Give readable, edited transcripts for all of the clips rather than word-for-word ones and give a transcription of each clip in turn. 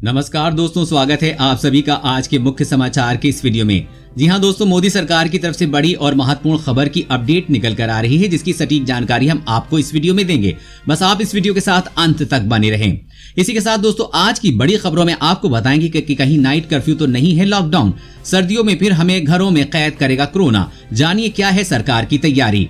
नमस्कार दोस्तों, स्वागत है आप सभी का आज के मुख्य समाचार के इस वीडियो में। जी हां दोस्तों, मोदी सरकार की तरफ से बड़ी और महत्वपूर्ण खबर की अपडेट निकल कर आ रही है, जिसकी सटीक जानकारी हम आपको इस वीडियो में देंगे। बस आप इस वीडियो के साथ अंत तक बने रहें। इसी के साथ दोस्तों, आज की बड़ी खबरों में आपको बताएंगे कि कहीं नाइट कर्फ्यू तो नहीं है लॉकडाउन, सर्दियों में फिर हमें घरों में कैद करेगा कोरोना। जानिए क्या है सरकार की तैयारी।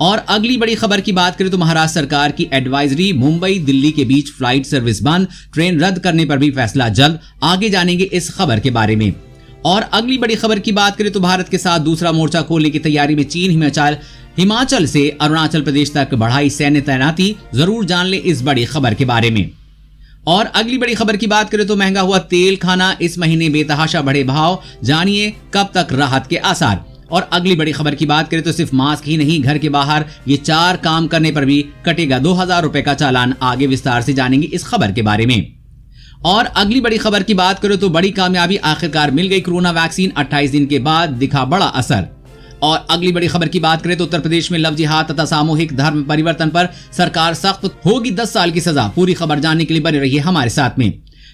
और अगली बड़ी खबर की बात करें तो महाराष्ट्र सरकार की एडवाइजरी, मुंबई दिल्ली के बीच फ्लाइट सर्विस बंद, ट्रेन रद्द करने पर भी फैसला जल्द। आगे जानेंगे इस खबर के बारे में। और अगली बड़ी खबर की बात करें तो भारत के साथ दूसरा मोर्चा खोलने की तैयारी में चीन हिमाचल से अरुणाचल प्रदेश तक बढ़ाई सैन्य तैनाती। जरूर जान ले इस बड़ी खबर के बारे में। और अगली बड़ी खबर की बात करें तो महंगा हुआ तेल खाना, इस महीने बेतहाशा बढ़े भाव, जानिए कब तक राहत के आसार। और अगली बड़ी खबर की बात करें तो सिर्फ मास्क ही नहीं, घर के बाहर ये 4 काम करने पर भी कटेगा 2000 रुपए का चालान। आगे विस्तार से जानेंगे इस खबर के बारे में। और अगली बड़ी खबर की बात करें तो बड़ी कामयाबी, आखिरकार मिल गई कोरोना वैक्सीन, 28 दिन के बाद दिखा बड़ा असर। और अगली बड़ी खबर की बात करें तो उत्तर प्रदेश में लव जिहाद तथा सामूहिक धर्म परिवर्तन पर सरकार सख्त, होगी 10 साल की सजा। पूरी खबर जानने के लिए बने रहिए हमारे साथ में।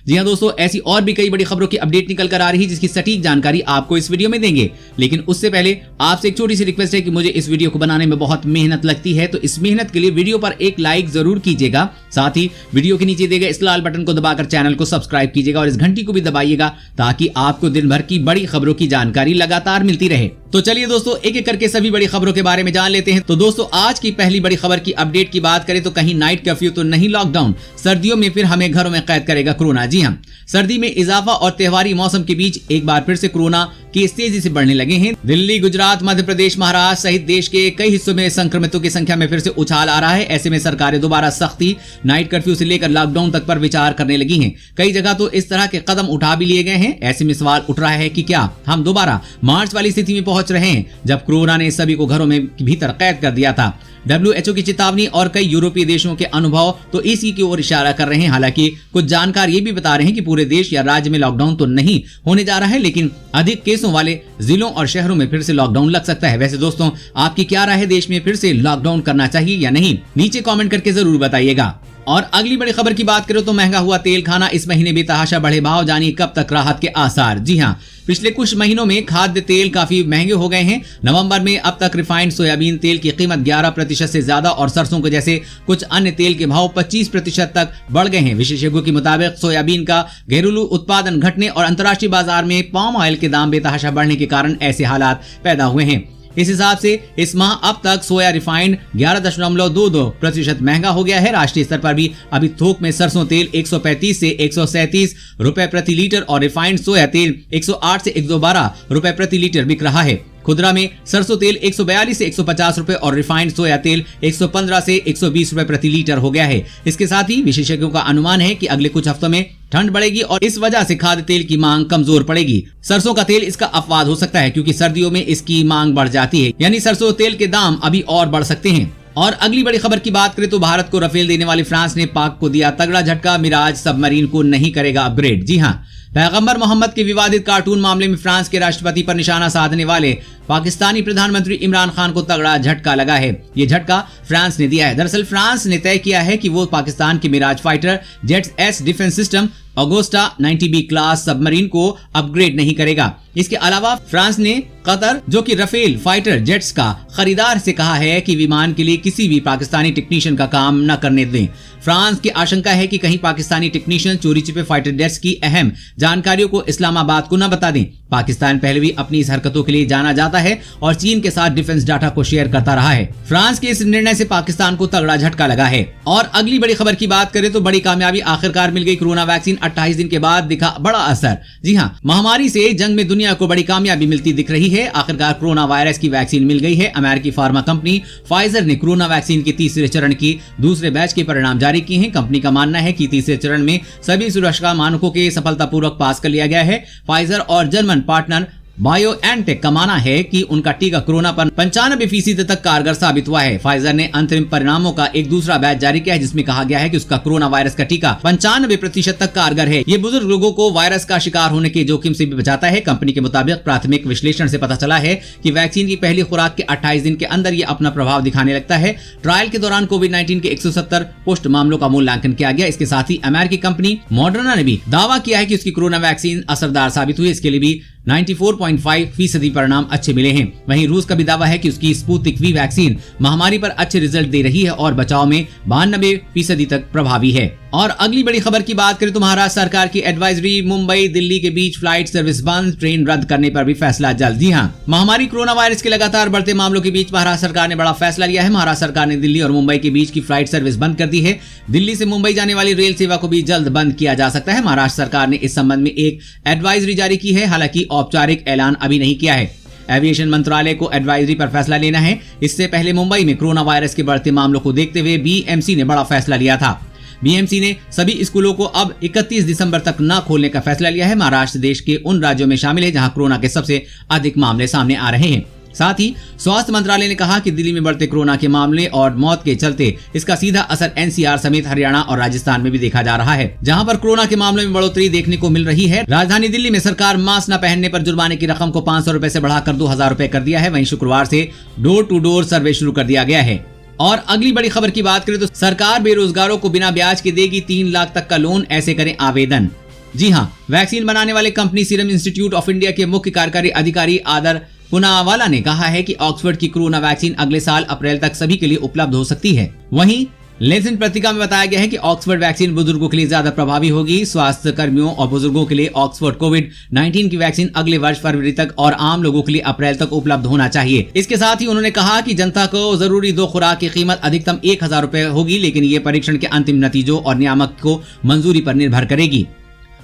जी हां दोस्तों, ऐसी और भी कई बड़ी खबरों की अपडेट निकल कर आ रही है, जिसकी सटीक जानकारी आपको इस वीडियो में देंगे। लेकिन उससे पहले आपसे एक छोटी सी रिक्वेस्ट है कि मुझे इस वीडियो को बनाने में बहुत मेहनत लगती है, तो इस मेहनत के लिए वीडियो पर एक लाइक जरूर कीजिएगा। साथ ही वीडियो के नीचे दिए गए इस लाल बटन को दबाकर चैनल को सब्सक्राइब कीजिएगा और इस घंटी को भी दबाइएगा, ताकि आपको दिन भर की बड़ी खबरों की जानकारी लगातार मिलती रहे। तो चलिए दोस्तों, एक एक करके सभी बड़ी खबरों के बारे में जान लेते हैं। तो दोस्तों, आज की पहली बड़ी खबर की अपडेट की बात करें तो कहीं नाइट कर्फ्यू तो नहीं लॉकडाउन, सर्दियों में फिर हमें घरों में कैद करेगा कोरोना। जी हां, सर्दी में इजाफा और त्योहारी मौसम के बीच एक बार फिर से कोरोना केस तेजी से बढ़ने लगे हैं। दिल्ली, गुजरात, मध्य प्रदेश, महाराष्ट्र सहित देश के कई हिस्सों में संक्रमितों की संख्या में फिर से उछाल आ रहा है। ऐसे में सरकारें दोबारा सख्ती, नाइट कर्फ्यू से लेकर लॉकडाउन तक पर विचार करने लगी हैं। कई जगह तो इस तरह के कदम उठा भी लिए गए हैं। ऐसे में सवाल उठ रहा है कि क्या हम दोबारा मार्च वाली स्थिति में पहुंच रहे हैं, जब कोरोना ने सभी को घरों में भीतर कैद कर दिया था। WHO की चेतावनी और कई यूरोपीय देशों के अनुभव तो इसी की ओर इशारा कर रहे हैं। हालांकि कुछ जानकार ये भी बता रहे हैं कि पूरे देश या राज्य में लॉकडाउन तो नहीं होने जा रहा है, लेकिन अधिक केसों वाले जिलों और शहरों में फिर से लॉकडाउन लग सकता है। वैसे दोस्तों, आपकी क्या राय है, देश में फिर से लॉकडाउन करना चाहिए या नहीं? नीचे कमेंट करके जरूर बताइएगा। और अगली बड़ी खबर की बात करें तो महंगा हुआ तेल खाना, इस महीने बेतहाशा बढ़े भाव, जानिए कब तक राहत के आसार। जी हां, पिछले कुछ महीनों में खाद्य तेल काफी महंगे हो गए हैं। नवंबर में अब तक रिफाइंड सोयाबीन तेल की कीमत 11% से ज्यादा और सरसों के जैसे कुछ अन्य तेल के भाव 25% तक बढ़ गए हैं। विशेषज्ञों के मुताबिक सोयाबीन का घरेलू उत्पादन घटने और अंतर्राष्ट्रीय बाजार में पाम ऑयल के दाम बेतहाशा बढ़ने के कारण ऐसे हालात पैदा हुए हैं। इस हिसाब से इस माह अब तक सोया रिफाइंड 11.22% महंगा हो गया है। राष्ट्रीय स्तर पर भी अभी थोक में सरसों तेल 135 से 137 रुपए प्रति लीटर और रिफाइंड सोया तेल 108 से 112 रुपए प्रति लीटर बिक रहा है। खुदरा में सरसों तेल 142 से 150 रुपए और रिफाइंड सोया तेल 115 से 120 रुपए प्रति लीटर हो गया है। इसके साथ ही विशेषज्ञों का अनुमान है कि अगले कुछ हफ्तों में ठंड बढ़ेगी और इस वजह से खाद्य तेल की मांग कमजोर पड़ेगी। सरसों का तेल इसका अपवाद हो सकता है, क्योंकि सर्दियों में इसकी मांग बढ़ जाती है, यानी सरसों तेल के दाम अभी और बढ़ सकते हैं। और अगली बड़ी खबर की बात करें तो भारत को राफेल देने वाली फ्रांस ने पाक को दिया तगड़ा झटका, मिराज सबमरीन को नहीं करेगा अपग्रेड। जी हां, पैगंबर मोहम्मद के विवादित कार्टून मामले में फ्रांस के राष्ट्रपति पर निशाना साधने वाले पाकिस्तानी प्रधानमंत्री इमरान खान को तगड़ा झटका लगा है। ये झटका फ्रांस ने दिया है। दरअसल फ्रांस ने तय किया है कि वो पाकिस्तान के मिराज फाइटर जेट्स एस defence system Agosta 90B class submarine को अपग्रेड नहीं करेगा। इसके अलावा फ्रांस ने कतर, जो कि राफेल फाइटर जेट्स का खरीदार, से कहा है कि विमान के लिए किसी भी पाकिस्तानी टेक्नीशियन का काम न करने दें। फ्रांस की आशंका है कि कहीं पाकिस्तानी टेक्नीशियन चोरी छिपे फाइटर जेट्स की अहम जानकारियों को इस्लामाबाद को न बता दें। पाकिस्तान पहले भी अपनी इस हरकतों के लिए जाना जाता है और चीन के साथ डिफेंस डाटा को शेयर करता रहा है। फ्रांस के इस निर्णय से पाकिस्तान को तगड़ा झटका लगा है। और अगली बड़ी खबर की बात करें तो बड़ी कामयाबी, आखिरकार मिल गई कोरोना वैक्सीन, 28 दिन के बाद दिखा बड़ा असर। जी हां, महामारी से जंग में दुनिया को बड़ी कामयाबी मिलती दिख रही है। आखिरकार कोरोना वायरस की वैक्सीन मिल गई है। अमेरिकी फार्मा कंपनी फाइजर ने कोरोना वैक्सीन के तीसरे चरण की दूसरे बैच के परिणाम जारी किए हैं। कंपनी का मानना है कि तीसरे चरण में सभी सुरक्षा मानकों के सफलतापूर्वक पास कर लिया गया है। फाइजर और जर्मन पार्टनर BioNTech का मानना है कि उनका टीका कोरोना पर 95% तक कारगर साबित हुआ है। फाइजर ने अंतरिम परिणामों का एक दूसरा बैच जारी किया है जिसमें कहा गया है कि उसका कोरोना वायरस का टीका 95% तक कारगर है। ये बुजुर्ग लोगों को वायरस का शिकार होने के जोखिम से भी बचाता है। कंपनी के मुताबिक प्राथमिक विश्लेषण से पता चला है कि वैक्सीन की पहली खुराक के 28 दिन के अंदर ये अपना प्रभाव दिखाने लगता है। ट्रायल के दौरान कोविड-19 के 170 पुष्ट मामलों का मूल्यांकन किया गया। इसके साथ ही अमेरिकी कंपनी मॉडर्ना ने भी दावा किया है कि उसकी कोरोना वैक्सीन असरदार साबित हुई। इसके लिए भी 94.5% परिणाम अच्छे मिले हैं। वहीं रूस का भी दावा है कि उसकी स्पुतनिक वी वैक्सीन महामारी पर अच्छे रिजल्ट दे रही है और बचाव में 92% तक प्रभावी है। और अगली बड़ी खबर की बात करें तो महाराष्ट्र सरकार की एडवाइजरी, मुंबई दिल्ली के बीच फ्लाइट सर्विस बंद, ट्रेन रद्द करने पर भी फैसला जल्द। जी हां, महामारी कोरोना वायरस के लगातार बढ़ते मामलों के बीच महाराष्ट्र सरकार ने बड़ा फैसला लिया है। महाराष्ट्र सरकार ने दिल्ली और मुंबई के बीच की फ्लाइट सर्विस बंद कर दी है। दिल्ली से मुंबई जाने वाली रेल सेवा को भी जल्द बंद किया जा सकता है। महाराष्ट्र सरकार ने इस संबंध में एक एडवाइजरी जारी की है, हालांकि औपचारिक ऐलान अभी नहीं किया है। एविएशन मंत्रालय को एडवाइजरी पर फैसला लेना है। इससे पहले मुंबई में कोरोना वायरस के बढ़ते मामलों को देखते हुए बीएमसी ने बड़ा फैसला लिया था। बीएमसी ने सभी स्कूलों को अब 31 दिसंबर तक न खोलने का फैसला लिया है। महाराष्ट्र देश के उन राज्यों में शामिल है जहां कोरोना के सबसे अधिक मामले सामने आ रहे हैं। साथ ही स्वास्थ्य मंत्रालय ने कहा कि दिल्ली में बढ़ते कोरोना के मामले और मौत के चलते इसका सीधा असर एनसीआर समेत हरियाणा और राजस्थान में भी देखा जा रहा है, जहां पर कोरोना के मामलों में बढ़ोतरी देखने को मिल रही है। राजधानी दिल्ली में सरकार मास्क न पहनने पर जुर्माने की रकम को 500 रुपए से बढ़ाकर 2000 रुपए कर दिया है। वहीं शुक्रवार से डोर टू डोर सर्वे शुरू कर दिया गया है। और अगली बड़ी खबर की बात करें तो सरकार बेरोजगारों को बिना ब्याज के देगी 3 लाख तक का लोन, ऐसे करें आवेदन। जी हां, वैक्सीन बनाने वाले company serum institute of India के मुख्य कार्यकारी अधिकारी आदर पुनावाला ने कहा है कि ऑक्सफोर्ड की कोरोना वैक्सीन अगले साल अप्रैल तक सभी के लिए उपलब्ध हो सकती है। वहीं लेंसेट पत्रिका में बताया गया है कि ऑक्सफोर्ड वैक्सीन बुजुर्गों के लिए ज्यादा प्रभावी होगी। स्वास्थ्य कर्मियों और बुजुर्गों के लिए ऑक्सफोर्ड कोविड-19 की वैक्सीन अगले वर्ष फरवरी तक और आम लोगों के लिए अप्रैल तक उपलब्ध होना चाहिए। इसके साथ ही उन्होंने कहा कि जनता को जरूरी 2 खुराक की कीमत अधिकतम 1000 रुपए होगी, लेकिन ये परीक्षण के अंतिम नतीजों और नियामक को मंजूरी पर निर्भर करेगी।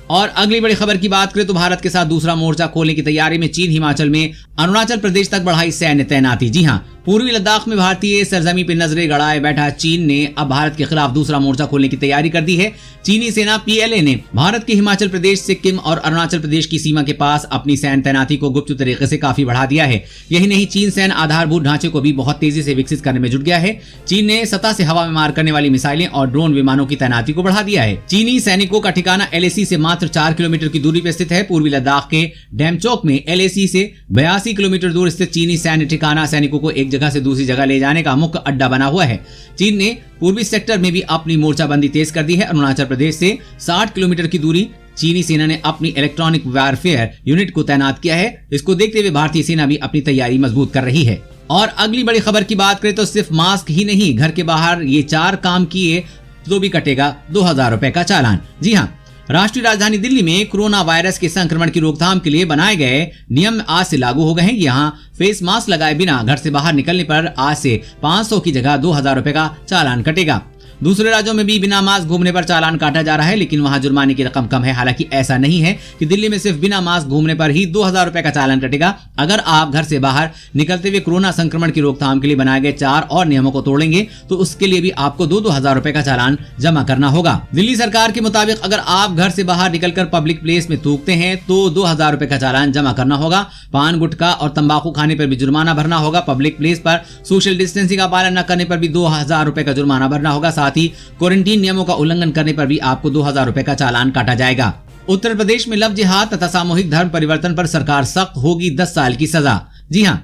और अगली बड़ी खबर की बात करें तो भारत के साथ दूसरा मोर्चा खोलने की तैयारी में चीन। हिमाचल में अरुणाचल प्रदेश तक बढ़ाई सैन्य तैनाती। जी हां, पूर्वी लद्दाख में भारतीय सरजमी पर नजरें गड़ाए बैठा चीन ने अब भारत के खिलाफ दूसरा मोर्चा खोलने की तैयारी कर दी है। चीनी सेना PLA ने भारत के हिमाचल प्रदेश, सिक्किम और अरुणाचल प्रदेश की सीमा के पास अपनी सैन्य तैनाती को गुप्त तरीके से काफी बढ़ा दिया है। यही नहीं, चीन सैन्य आधारभूत ढांचे को भी बहुत तेजी से विकसित करने में जुट गया है। चीन ने सतह से हवा में मार करने वाली मिसाइलें और ड्रोन विमानों की तैनाती को बढ़ा दिया है। चीनी सैनिकों का ठिकाना LAC से मात्र 4 किलोमीटर की दूरी पर स्थित है। पूर्वी लद्दाख के डेमचोक में LAC से 82 किलोमीटर दूर स्थित चीनी सैन्य ठिकाना सैनिकों को एक जगह से दूसरी जगह ले जाने का मुख्य अड्डा बना हुआ है। चीन ने पूर्वी सेक्टर में भी अपनी मोर्चाबंदी तेज कर दी है। अरुणाचल प्रदेश से 60 किलोमीटर की दूरी चीनी सेना ने अपनी इलेक्ट्रॉनिक वारफेयर यूनिट को तैनात किया है। इसको देखते हुए भारतीय सेना भी अपनी तैयारी मजबूत कर रही है। और अगली बड़ी खबर की बात करें तो सिर्फ मास्क ही नहीं, घर के बाहर ये 4 काम किए तो भी कटेगा 2000 रुपए का चालान। जी हाँ, राष्ट्रीय राजधानी दिल्ली में कोरोना वायरस के संक्रमण की रोकथाम के लिए बनाए गए नियम आज से लागू हो गए हैं। यहाँ फेस मास्क लगाए बिना घर से बाहर निकलने पर आज से 500 की जगह 2000 रुपए का चालान कटेगा। दूसरे राज्यों में भी बिना मास्क घूमने पर चालान काटा जा रहा है, लेकिन वहां जुर्माने की रकम कम है। हालांकि ऐसा नहीं है कि दिल्ली में सिर्फ बिना मास्क घूमने पर ही 2000 रुपए का चालान कटेगा। अगर आप घर से बाहर निकलते हुए कोरोना संक्रमण की रोकथाम के लिए बनाए गए 4 और नियमों को तोड़ेंगे तो उसके लिए भी आपको 2-2000 रुपए का चालान जमा करना होगा। दिल्ली सरकार के मुताबिक अगर आप घर से बाहर निकलकर पब्लिक प्लेस में थूकते हैं तो 2000 रुपए का चालान जमा करना होगा। पान, गुटखा और तंबाकू खाने पर भी जुर्माना भरना होगा। पब्लिक प्लेस पर सोशल डिस्टेंसिंग का पालन न करने पर भी 2000 रुपए का जुर्माना भरना होगा। साथ ही क्वारंटीन नियमों का उल्लंघन करने पर भी आपको 2000 रुपए का चालान काटा जाएगा। उत्तर प्रदेश में लव जिहाद तथा सामूहिक धर्म परिवर्तन पर सरकार सख्त होगी 10 साल की सजा। जी हां,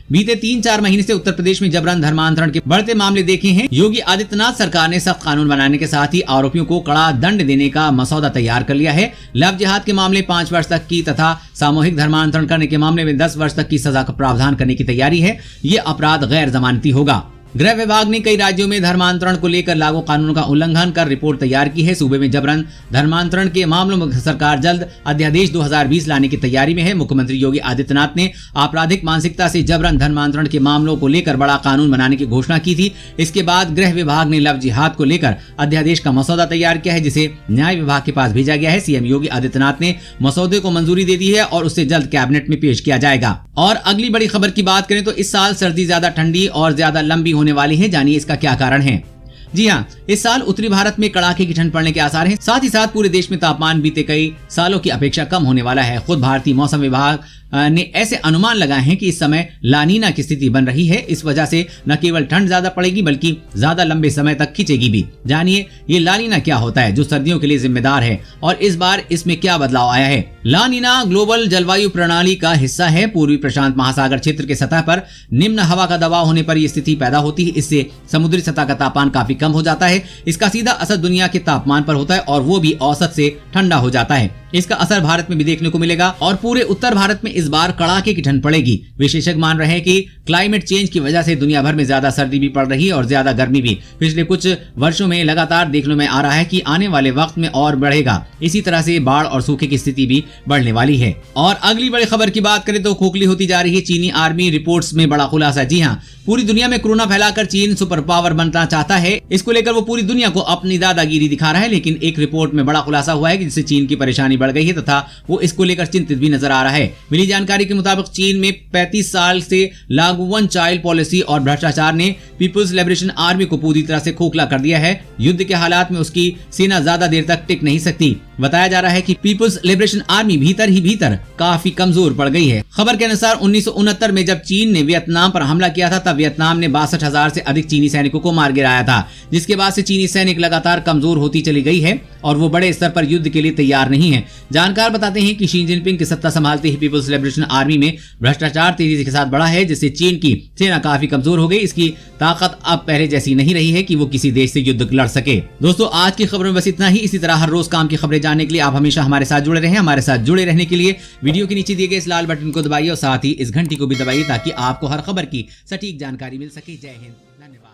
बीते 3-4 महीने से उत्तर प्रदेश में जबरन धर्मांतरण के बढ़ते मामले देखे हैं। योगी आदित्यनाथ सरकार ने सख्त कानून बनाने के साथ ही आरोपियों को कड़ा दंड देने का मसौदा तैयार कर लिया है। लव जिहाद के मामले 5 वर्ष तक की तथा सामूहिक धर्मांतरण करने के मामले में 10 वर्ष तक की सजा का प्रावधान करने की तैयारी है। ये अपराध गैर जमानती होगा। गृह विभाग ने कई राज्यों में धर्मांतरण को लेकर लागू कानून का उल्लंघन कर रिपोर्ट तैयार की है। सूबे में जबरन धर्मांतरण के मामलों में सरकार जल्द अध्यादेश 2020 लाने की तैयारी में है। मुख्यमंत्री योगी आदित्यनाथ ने आपराधिक मानसिकता से जबरन धर्मांतरण के मामलों को लेकर बड़ा कानून बनाने की घोषणा की थी। इसके बाद गृह विभाग ने लव जिहाद को लेकर अध्यादेश का मसौदा तैयार किया है, जिसे न्याय विभाग के पास भेजा गया है। सीएम योगी आदित्यनाथ ने मसौदे को मंजूरी दे दी है और उसे जल्द कैबिनेट में पेश किया जाएगा। और अगली बड़ी खबर की बात करें तो इस साल सर्दी ज्यादा ठंडी और ज्यादा लंबी होने वाली है। जानिए इसका क्या कारण है। जी हाँ, इस साल उत्तरी भारत में कड़ाके की ठंड पड़ने के आसार हैं। साथ ही साथ पूरे देश में तापमान बीते कई सालों की अपेक्षा कम होने वाला है। खुद भारतीय मौसम विभाग ने ऐसे अनुमान लगाए हैं कि इस समय लानीना की स्थिति बन रही है। इस वजह से न केवल ठंड ज्यादा पड़ेगी बल्कि ज्यादा लंबे समय तक खींचेगी भी। जानिए ये लानीना क्या होता है जो सर्दियों के लिए जिम्मेदार है और इस बार इसमें क्या बदलाव आया है। लानीना ग्लोबल जलवायु प्रणाली का हिस्सा है। पूर्वी प्रशांत महासागर क्षेत्र के सतह पर निम्न हवा का दबाव होने पर यह स्थिति पैदा होती है। इससे समुद्री सतह का तापमान काफी कम हो जाता है। इसका सीधा असर दुनिया के तापमान पर होता है और वो भी औसत से ठंडा हो जाता है। इसका असर भारत में भी देखने को मिलेगा और पूरे उत्तर भारत में इस बार कड़ाके की ठंड पड़ेगी। विशेषज्ञ मान रहे हैं कि क्लाइमेट चेंज की वजह से दुनिया भर में ज्यादा सर्दी भी पड़ रही है और ज्यादा गर्मी भी पिछले कुछ वर्षों में लगातार देखने में आ रहा है कि आने वाले वक्त में और बढ़ेगा। इसी तरह से बाढ़ और सूखे की स्थिति भी बढ़ने वाली है। और अगली बड़ी खबर की बात करें तो खोखली होती जा रही है चीनी आर्मी रिपोर्ट्स में बड़ा खुलासा। जी हाँ, पूरी दुनिया में कोरोना फैलाकर चीन सुपर पावर बनना चाहता है। इसको लेकर वो पूरी दुनिया को अपनी दादागिरी दिखा रहा है, लेकिन एक रिपोर्ट में बड़ा खुलासा हुआ है कि जिससे चीन की परेशानी बढ़ गई है तथा वो इसको लेकर चिंतित भी नजर आ रहा है। मिली जानकारी के मुताबिक चीन में 35 साल से लागू वन चाइल्ड पॉलिसी और भ्रष्टाचार ने पीपुल्स लिबरेशन आर्मी को पूरी तरह से खोखला कर दिया है। युद्ध के हालात में उसकी सेना ज्यादा देर तक टिक नहीं सकती। बताया जा रहा है कि पीपुल्स लिबरेशन आर्मी भीतर ही भीतर काफी कमजोर पड़ गई है। खबर के अनुसार 1969 में जब चीन ने वियतनाम पर हमला किया था तब वियतनाम ने 62,000 से अधिक चीनी सैनिकों को मार गिराया था, जिसके बाद से चीनी सैनिक लगातार कमजोर होती चली गई है और वो बड़े स्तर पर युद्ध के लिए तैयार नहीं है। जानकार बताते हैं कि शी जिनपिंग की सत्ता संभालते ही पीपुल्स लिबरेशन आर्मी में भ्रष्टाचार तेजी के साथ बढ़ा है, जिससे चीन की सेना काफी कमजोर हो गई। इसकी ताकत अब पहले जैसी नहीं रही है कि वो किसी देश से युद्ध लड़ सके। दोस्तों आज की खबरों में बस इतना ही। इसी तरह हर रोज काम की खबरें जानने के लिए आप हमेशा हमारे साथ जुड़े रहें। हमारे साथ जुड़े रहने के लिए वीडियो के नीचे दिए गए इस लाल बटन को दबाइए और साथ ही इस घंटी को भी दबाइए ताकि आपको हर खबर की सटीक जानकारी मिल सके। जय हिंद, धन्यवाद।